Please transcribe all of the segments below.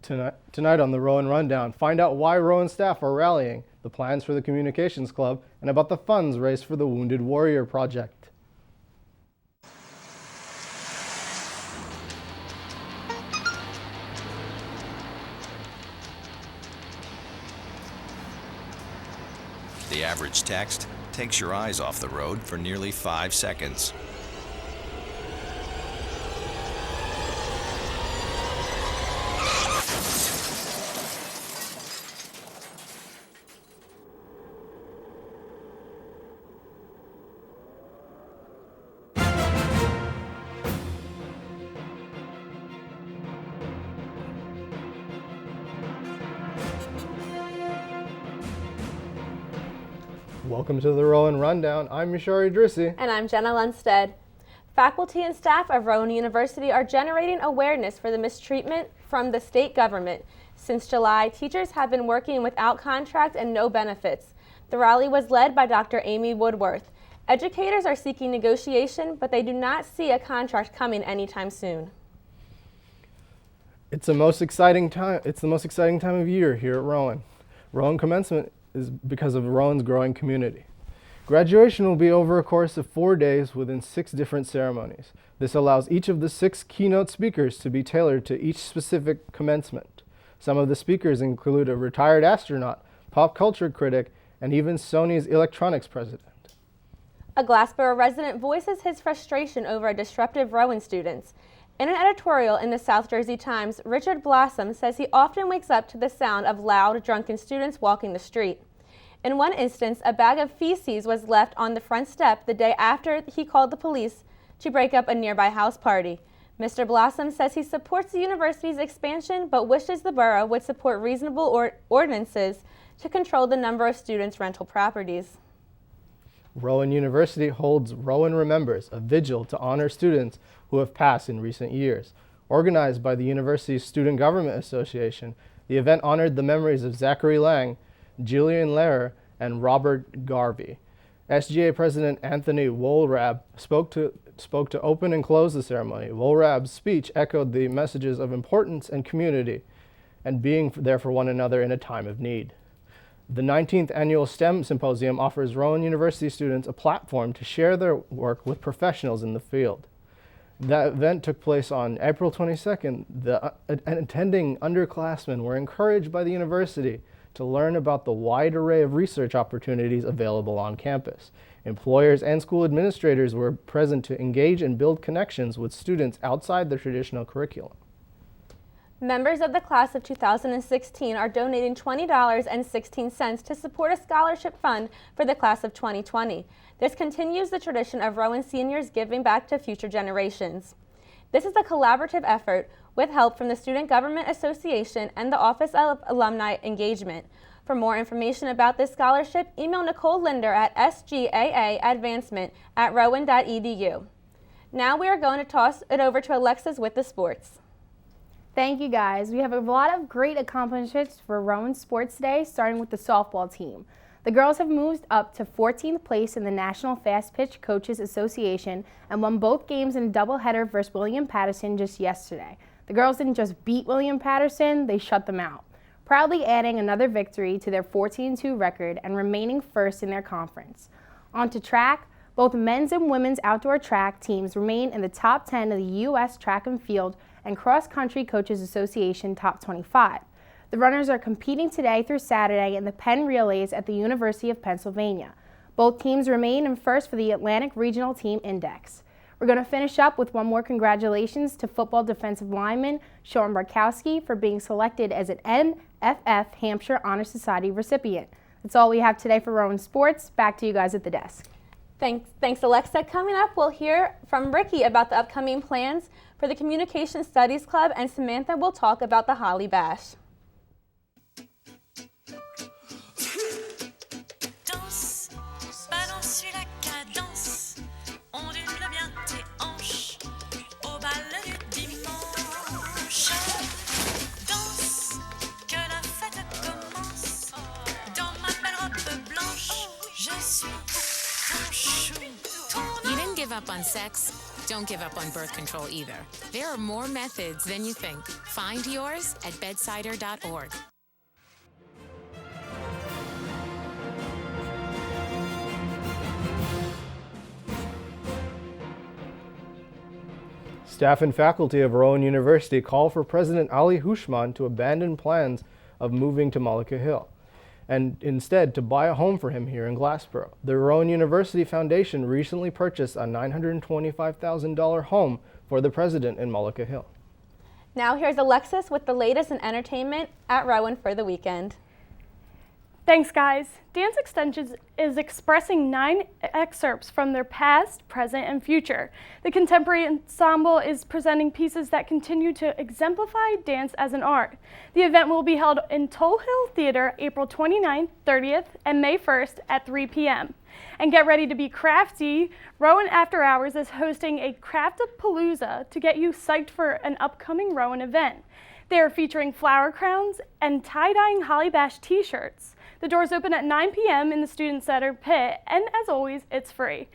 Tonight on the Rowan Rundown, find out why Rowan staff are rallying, the plans for the Communications Club, and about the funds raised for the Wounded Warrior Project. The average text takes your eyes off the road for nearly 5 seconds. Welcome to the Rowan Rundown. I'm Mishari Drissi. And I'm Jenna Lundstead. Faculty and staff of Rowan University are generating awareness for the mistreatment from the state government. Since July, teachers have been working without contract and no benefits. The rally was led by Dr. Amy Woodworth. Educators are seeking negotiation, but they do not see a contract coming anytime soon. It's the most exciting time of year here at Rowan. Rowan Commencement is because of Rowan's growing community. Graduation will be over a course of 4 days within 6 different ceremonies. This allows each of the 6 keynote speakers to be tailored to each specific commencement. Some of the speakers include a retired astronaut, pop culture critic, and even Sony's electronics president. A Glassboro resident voices his frustration over a disruptive Rowan students. In an editorial in the South Jersey Times, Richard Blossom says he often wakes up to the sound of loud, drunken students walking the street. In one instance, a bag of feces was left on the front step the day after he called the police to break up a nearby house party. Mr. Blossom says he supports the university's expansion, but wishes the borough would support reasonable ordinances to control the number of students' rental properties. Rowan University holds Rowan Remembers, a vigil to honor students who have passed in recent years. Organized by the university's Student Government Association, the event honored the memories of Zachary Lang, Jillian Lehrer, and Robert Garvey. SGA President Anthony Wohlrab spoke to open and close the ceremony. Wohlrab's speech echoed the messages of importance and community and being there for one another in a time of need. The 19th Annual STEM Symposium offers Rowan University students a platform to share their work with professionals in the field. That event took place on April 22nd. The attending underclassmen were encouraged by the university to learn about the wide array of research opportunities available on campus. Employers and school administrators were present to engage and build connections with students outside the traditional curriculum. Members of the class of 2016 are donating $20.16 to support a scholarship fund for the class of 2020. This continues the tradition of Rowan seniors giving back to future generations. This is a collaborative effort with help from the Student Government Association and the Office of Alumni Engagement. For more information about this scholarship, email Nicole Linder at sgaaadvancement@rowan.edu. Now we are going to toss it over to Alexis with the sports. Thank you, guys. We have a lot of great accomplishments for Rowan Sports today, starting with the softball team. The girls have moved up to 14th place in the National Fast Pitch Coaches Association and won both games in a doubleheader versus William Patterson just yesterday. The girls didn't just beat William Patterson, they shut them out, proudly adding another victory to their 14-2 record and remaining first in their conference. On to track. Both men's and women's outdoor track teams remain in the top 10 of the U.S. Track and Field and Cross Country Coaches Association Top 25. The runners are competing today through Saturday in the Penn Relays at the University of Pennsylvania. Both teams remain in first for the Atlantic Regional Team Index. We're going to finish up with one more congratulations to football defensive lineman Sean Barkowski for being selected as an NFF Hampshire Honor Society recipient. That's all we have today for Rowan Sports. Back to you guys at the desk. Thanks, Alexa. Coming up, we'll hear from Ricky about the upcoming plans for the Communication Studies Club, and Samantha will talk about the Holly Bash. You didn't give up on sex. Don't give up on birth control either. There are more methods than you think. Find yours at bedsider.org. Staff and faculty of Rowan University call for President Ali Hushman to abandon plans of moving to Mullica Hill and instead to buy a home for him here in Glassboro. The Rowan University Foundation recently purchased a $925,000 home for the president in Mullica Hill. Now here's Alexis with the latest in entertainment at Rowan for the weekend. Thanks, guys. Dance Extensions is expressing 9 excerpts from their past, present, and future. The contemporary ensemble is presenting pieces that continue to exemplify dance as an art. The event will be held in Toll Hill Theater April 29th, 30th, and May 1st at 3 p.m. And get ready to be crafty. Rowan After Hours is hosting a Palooza to get you psyched for an upcoming Rowan event. They are featuring flower crowns and tie-dyeing Holly Bash t-shirts. The doors open at 9 p.m. in the Student Center pit, and as always, it's free.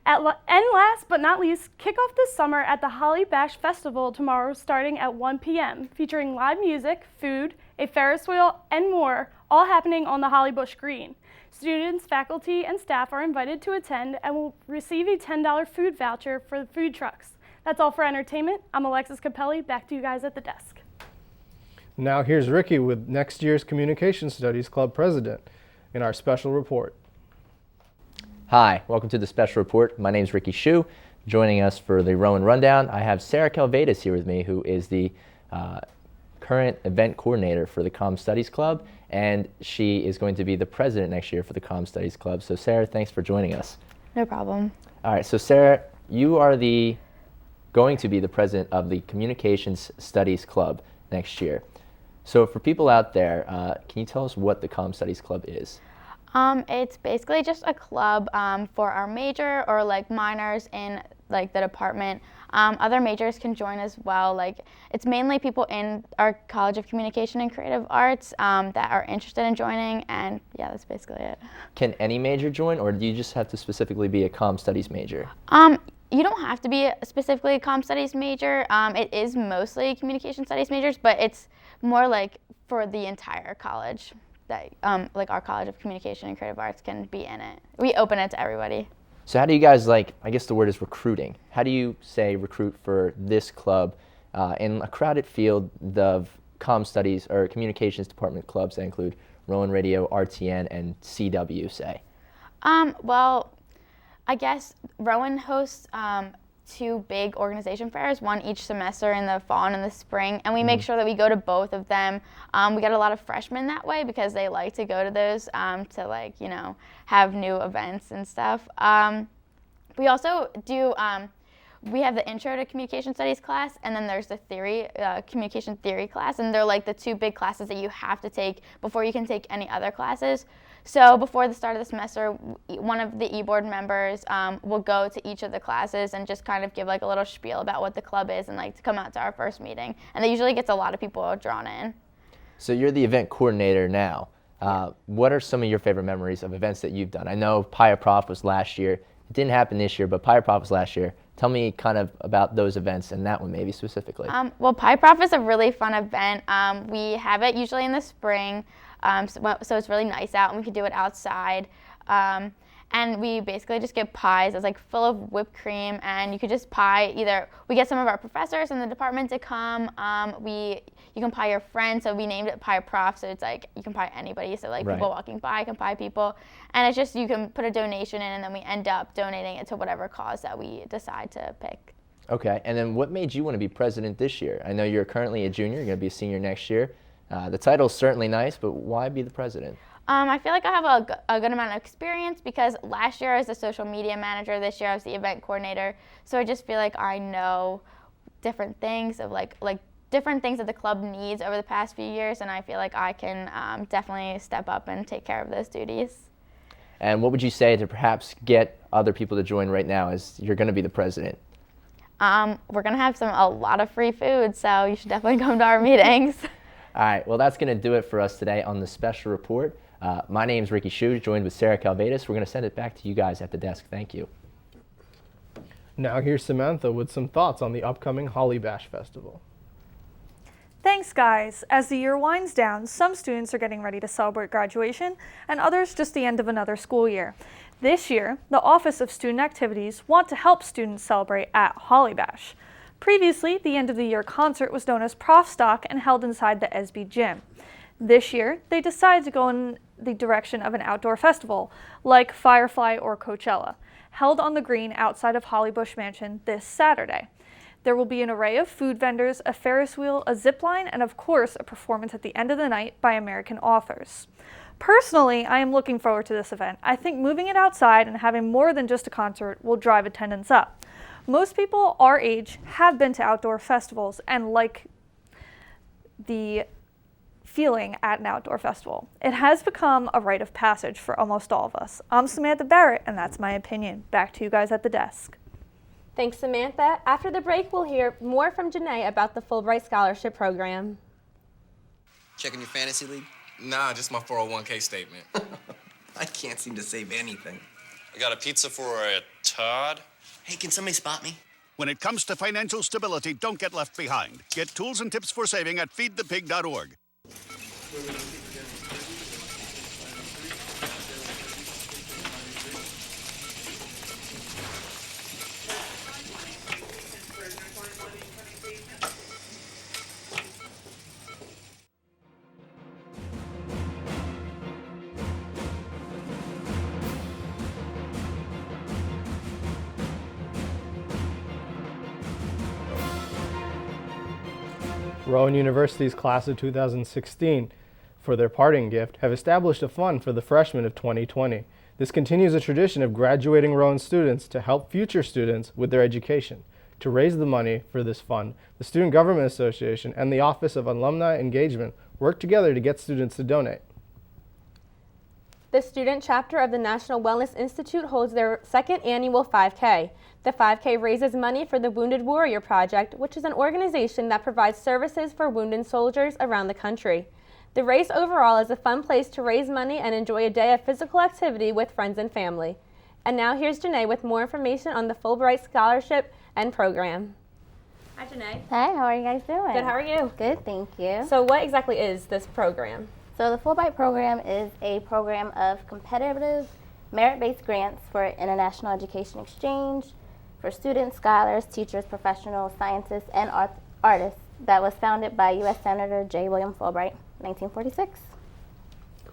And last but not least, kick off this summer at the Holly Bash Festival tomorrow starting at 1 p.m., featuring live music, food, a Ferris wheel, and more, all happening on the Holly Bush Green. Students, faculty, and staff are invited to attend and will receive a $10 food voucher for the food trucks. That's all for entertainment. I'm Alexis Capelli. Back to you guys at the desk. Now here's Ricky with next year's Communication Studies Club president in our special report. Hi, welcome to the special report. My name is Ricky Hsu. Joining us for the Rowan Rundown, I have Sarah Calvadas here with me, who is the current event coordinator for the Comm Studies Club, and she is going to be the president next year for the Comm Studies Club. So Sarah, thanks for joining us. No problem. All right, so Sarah, you are going to be the president of the Communications Studies Club next year. So for people out there, can you tell us what the Comm Studies Club is? It's basically just a club for our major or like minors in like the department. Other majors can join as well. Like it's mainly people in our College of Communication and Creative Arts that are interested in joining, and yeah, that's basically it. Can any major join, or do you just have to specifically be a Comm Studies major? You don't have to be specifically a Comm Studies major. It is mostly Communication Studies majors, but it's more like for the entire college that like our College of Communication and Creative Arts can be in it. We open it to everybody. So how do you guys, I guess the word is recruiting. How do you say recruit for this club in a crowded field of Comm Studies or Communications Department clubs that include Rowan Radio, RTN, and CW, say? Well, I guess Rowan hosts 2 big organization fairs, one each semester in the fall and in the spring, and we make sure that we go to both of them. We get a lot of freshmen that way because they like to go to those to have new events and stuff. We also do, we have the Intro to Communication Studies class, and then there's the Communication Theory class, and they're like the 2 big classes that you have to take before you can take any other classes. So before the start of the semester, one of the e-board members will go to each of the classes and just kind of give like a little spiel about what the club is and like to come out to our first meeting. And that usually gets a lot of people drawn in. So you're the event coordinator now. What are some of your favorite memories of events that you've done? I know Pia Prof was last year. It didn't happen this year, but Pia Prof was last year. Tell me kind of about those events and that one maybe specifically. Well, Pia Prof is a really fun event. We have it usually in the spring. So it's really nice out and we can do it outside. And we basically just get pies that's like full of whipped cream, and you could just pie we get some of our professors in the department to come. You can pie your friends, so we named it Pia Prof, so it's like you can pie anybody, so like people walking by can pie people. And it's just you can put a donation in and then we end up donating it to whatever cause that we decide to pick. Okay, and then what made you want to be president this year? I know you're currently a junior, you're going to be a senior next year. The title's certainly nice, but why be the president? I feel like I have a good amount of experience because last year I was the social media manager, this year I was the event coordinator. So I just feel like I know different things of like different things that the club needs over the past few years, and I feel like I can definitely step up and take care of those duties. And what would you say to perhaps get other people to join right now as you're going to be the president? We're going to have a lot of free food, so you should definitely come to our meetings. All right, well, that's going to do it for us today on the special report. My name is Ricky Hsu, joined with Sarah Calvadas. We're going to send it back to you guys at the desk. Thank you. Now here's Samantha with some thoughts on the upcoming Holly Bash Festival. Thanks, guys. As the year winds down, some students are getting ready to celebrate graduation and others just the end of another school year. This year, the Office of Student Activities want to help students celebrate at Holly Bash. Previously, the end of the year concert was known as Prof Stock and held inside the SB gym. This year, they decided to go in the direction of an outdoor festival, like Firefly or Coachella, held on the green outside of Holly Bush Mansion this Saturday. There will be an array of food vendors, a Ferris wheel, a zip line, and of course, a performance at the end of the night by American authors. Personally, I am looking forward to this event. I think moving it outside and having more than just a concert will drive attendance up. Most people our age have been to outdoor festivals and like the feeling at an outdoor festival. It has become a rite of passage for almost all of us. I'm Samantha Barrett, and that's my opinion. Back to you guys at the desk. Thanks, Samantha. After the break, we'll hear more from Janae about the Fulbright Scholarship program. Checking your fantasy league? Nah, just my 401k statement. I can't seem to save anything. I got a pizza for a Todd. Hey, can somebody spot me? When it comes to financial stability, don't get left behind. Get tools and tips for saving at feedthepig.org. Rowan University's class of 2016, for their parting gift, have established a fund for the freshmen of 2020. This continues a tradition of graduating Rowan students to help future students with their education. To raise the money for this fund, the Student Government Association and the Office of Alumni Engagement work together to get students to donate. The student chapter of the National Wellness Institute holds their second annual 5K. The 5K raises money for the Wounded Warrior Project, which is an organization that provides services for wounded soldiers around the country. The race overall is a fun place to raise money and enjoy a day of physical activity with friends and family. And now here's Janae with more information on the Fulbright Scholarship and program. Hi, Janae. Hey, how are you guys doing? Good, how are you? Good, thank you. So what exactly is this program? So the Fulbright program is a program of competitive merit-based grants for international education exchange for students, scholars, teachers, professionals, scientists, and artists that was founded by U.S. Senator J. William Fulbright, 1946.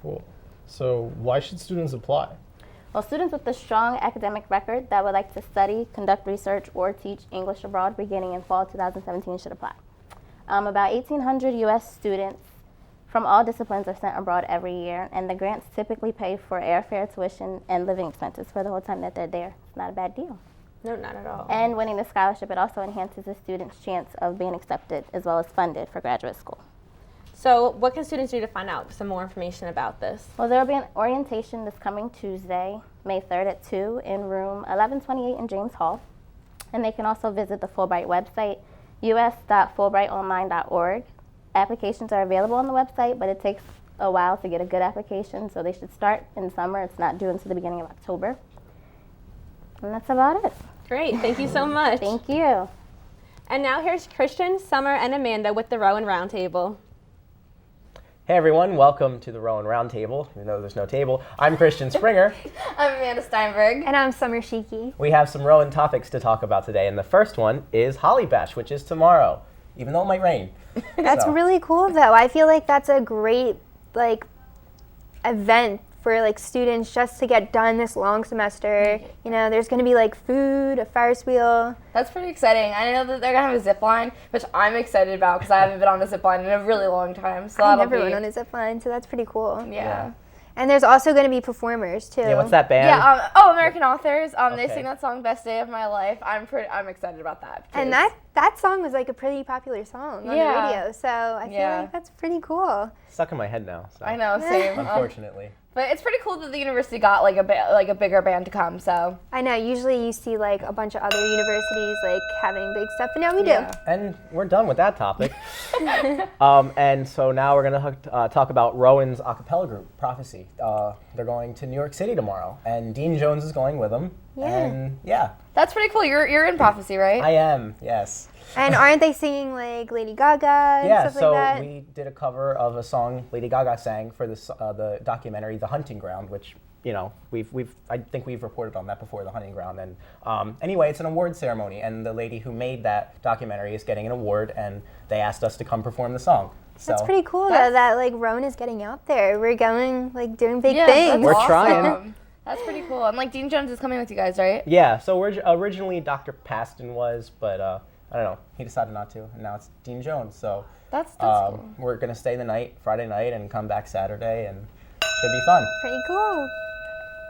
Cool. So why should students apply? Well, students with a strong academic record that would like to study, conduct research, or teach English abroad beginning in fall 2017 should apply. About 1,800 U.S. students from all disciplines are sent abroad every year, and the grants typically pay for airfare, tuition, and living expenses for the whole time that they're there. It's not a bad deal. No, not at all. And winning the scholarship, it also enhances the student's chance of being accepted as well as funded for graduate school. So what can students do to find out some more information about this? Well, there will be an orientation this coming Tuesday, May 3rd at 2 in room 1128 in James Hall. And they can also visit the Fulbright website, us.fulbrightonline.org. Applications are available on the website, but it takes a while to get a good application, so they should start in summer. It's not due until the beginning of October. And that's about it. Great, thank you so much. Thank you. And now here's Christian, Summer, and Amanda with the Rowan Roundtable. Hey everyone, welcome to the Rowan Roundtable, even though there's no table. I'm Christian Springer. I'm Amanda Steinberg. And I'm Summer Shiki. We have some Rowan topics to talk about today, and the first one is Holly Bash, which is tomorrow, even though it might rain. That's really cool though. I feel like that's a great event for students just to get done this long semester. You know, there's going to be food, a Ferris wheel. That's pretty exciting. I know that they're going to have a zip line, which I'm excited about because I haven't been on a zip line in a really long time. So I never went on a zip line, so that's pretty cool. Yeah. And there's also going to be performers too. Yeah, what's that band? Yeah, American Authors. They sing that song "Best Day of My Life." I'm excited about that. And that song was a pretty popular song on the radio, so I feel like that's pretty cool. Stuck in my head now. So. I know, same. Unfortunately. But it's pretty cool that the university got a bigger band to come. So I know. Usually you see a bunch of other universities having big stuff, but now we do. And we're done with that topic. And so now we're going to talk about Rowan's a cappella group, Prophecy. They're going to New York City tomorrow, and Dean Jones is going with them. And yeah. That's pretty cool. You're in prophecy, right? I am, yes. And aren't they singing like Lady Gaga and Yeah, stuff so like that? we did a cover of a song Lady Gaga sang for this, the documentary The Hunting Ground, which, you know, I think we've reported on that before, The Hunting Ground. And anyway, it's an award ceremony, and the lady who made that documentary is getting an award, and they asked us to come perform the song. That's pretty cool though, that like Rowan is getting out there. We're going, like doing big things. We're trying. That's pretty cool. And like Dean Jones is coming with you guys, right? Yeah, so originally Dr. Paston was, but I don't know, he decided not to, and now it's Dean Jones. So that's cool. We're gonna stay the night, Friday night, and come back Saturday, and should be fun. Pretty cool.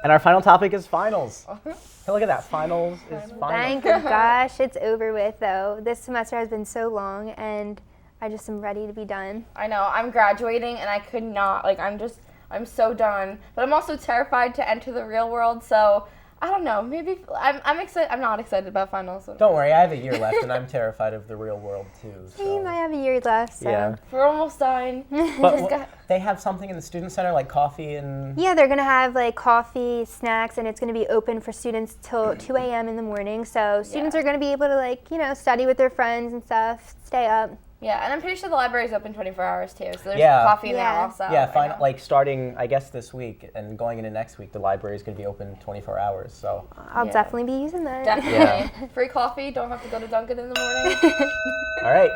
And our final topic is finals. Hey, look at that, finals is finals. Thank gosh, it's over with though. This semester has been so long, and I just am ready to be done. I know, I'm graduating, and I could not, like, I'm so done. But I'm also terrified to enter the real world, so I don't know. Maybe I'm excited. I'm not excited about finals. Don't worry, I have a year left, and I'm terrified of the real world too. Same, I have a year left. So. Yeah. We're almost done. But they have something in the student center, like coffee and. Yeah, they're gonna have like coffee, snacks, and it's gonna be open for students till 2 a.m. in the morning. So students are gonna be able to like study with their friends and stuff, stay up. Yeah, and I'm pretty sure the library's open 24 hours too, so there's Yeah. coffee in there also. Yeah, like starting, I guess, this week and going into next week, the library is going to be open 24 hours. So I'll definitely be using that. Definitely. Yeah. Free coffee, don't have to go to Dunkin' in the morning. All right,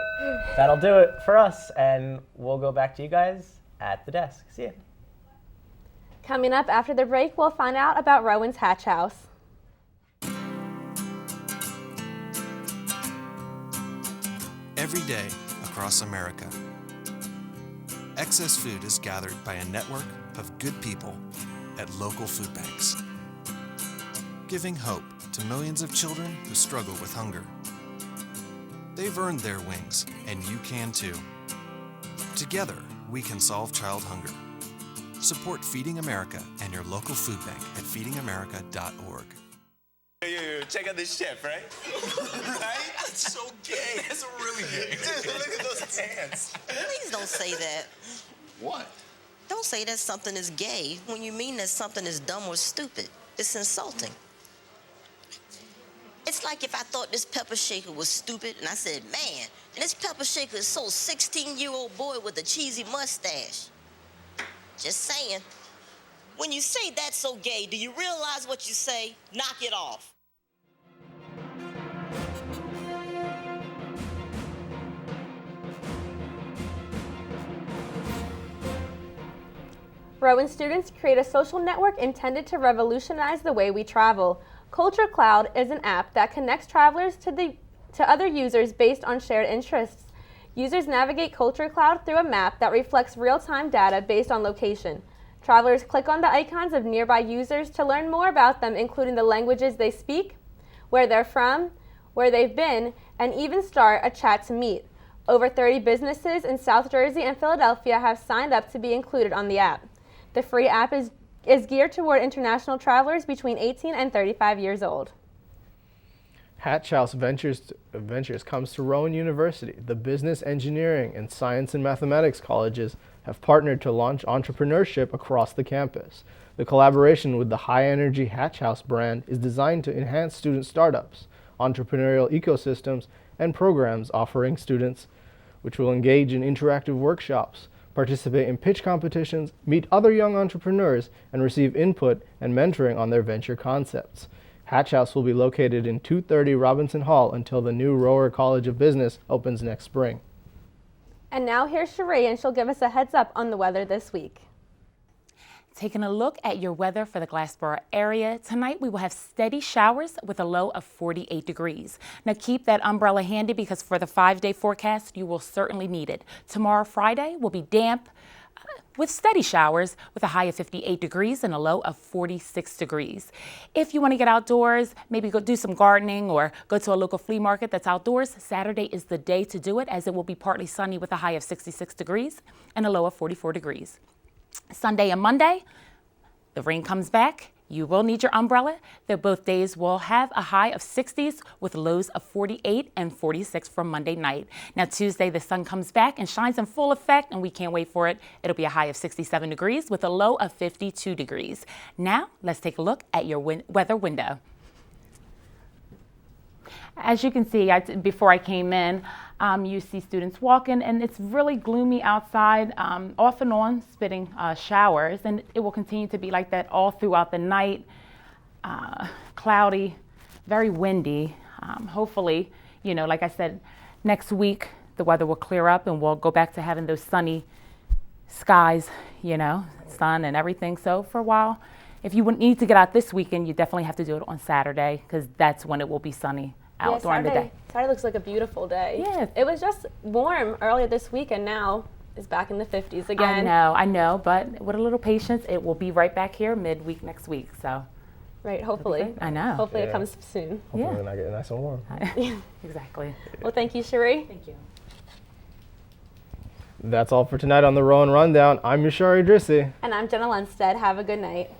that'll do it for us, and we'll go back to you guys at the desk. See ya. Coming up after the break, we'll find out about Rowan's Hatch House. Every day across America, excess food is gathered by a network of good people at local food banks, giving hope to millions of children who struggle with hunger. They've earned their wings, and you can too. Together, we can solve child hunger. Support Feeding America and your local food bank at feedingamerica.org. Yo, check out this chef, right? Right? That's so gay. That's really gay. Dude, look at those hands. Please don't say that. What? Don't say that something is gay when you mean that something is dumb or stupid. It's insulting. It's like if I thought this pepper shaker was stupid and I said, man, this pepper shaker is so 16-year-old boy with a cheesy mustache. Just saying. When you say that's so gay, do you realize what you say? Knock it off. Rowan students create a social network intended to revolutionize the way we travel. Culture Cloud is an app that connects travelers to other users based on shared interests. Users navigate Culture Cloud through a map that reflects real-time data based on location. Travelers click on the icons of nearby users to learn more about them, including the languages they speak, where they're from, where they've been, and even start a chat to meet. Over 30 businesses in South Jersey and Philadelphia have signed up to be included on the app. The free app is geared toward international travelers between 18 and 35 years old. Hatch House Ventures comes to Rowan University. The business, engineering, and science and mathematics colleges have partnered to launch entrepreneurship across the campus. The collaboration with the high-energy Hatch House brand is designed to enhance student startups, entrepreneurial ecosystems, and programs offering students which will engage in interactive workshops, participate in pitch competitions, meet other young entrepreneurs, and receive input and mentoring on their venture concepts. Hatch House will be located in 230 Robinson Hall until the new Rowan College of Business opens next spring. And now here's Sheree, and she'll give us a heads up on the weather this week. Taking a look at your weather for the Glassboro area. Tonight we will have steady showers with a low of 48 degrees. Now keep that umbrella handy because for the 5-day forecast you will certainly need it. Tomorrow, Friday, will be damp with steady showers with a high of 58 degrees and a low of 46 degrees. If you want to get outdoors, maybe go do some gardening or go to a local flea market that's outdoors, Saturday is the day to do it as it will be partly sunny with a high of 66 degrees and a low of 44 degrees. Sunday and Monday, the rain comes back. You will need your umbrella. Both days will have a high of 60s with lows of 48 and 46 from Monday night. Now Tuesday, the sun comes back and shines in full effect, and we can't wait for it. It'll be a high of 67 degrees with a low of 52 degrees. Now, let's take a look at your weather window. As you can see, before I came in, you see students walking, and it's really gloomy outside, off and on spitting showers, and it will continue to be like that all throughout the night. Cloudy, very windy. Hopefully, you know, like I said, next week the weather will clear up and we'll go back to having those sunny skies, you know, sun and everything. So for a while, if you would need to get out this weekend, you definitely have to do it on Saturday, because that's when it will be sunny out during the day. Saturday looks like a beautiful day. Yeah. It was just warm earlier this week, and now it's back in the 50s again. I know, but with a little patience, it will be right back here midweek next week. So. Right, hopefully. I know. Hopefully it comes soon. Hopefully when I get nice and warm. Exactly. Well, thank you, Cherie. Thank you. That's all for tonight on the Rowan Rundown. I'm Yashari Drissi. And I'm Jenna Lundstead. Have a good night.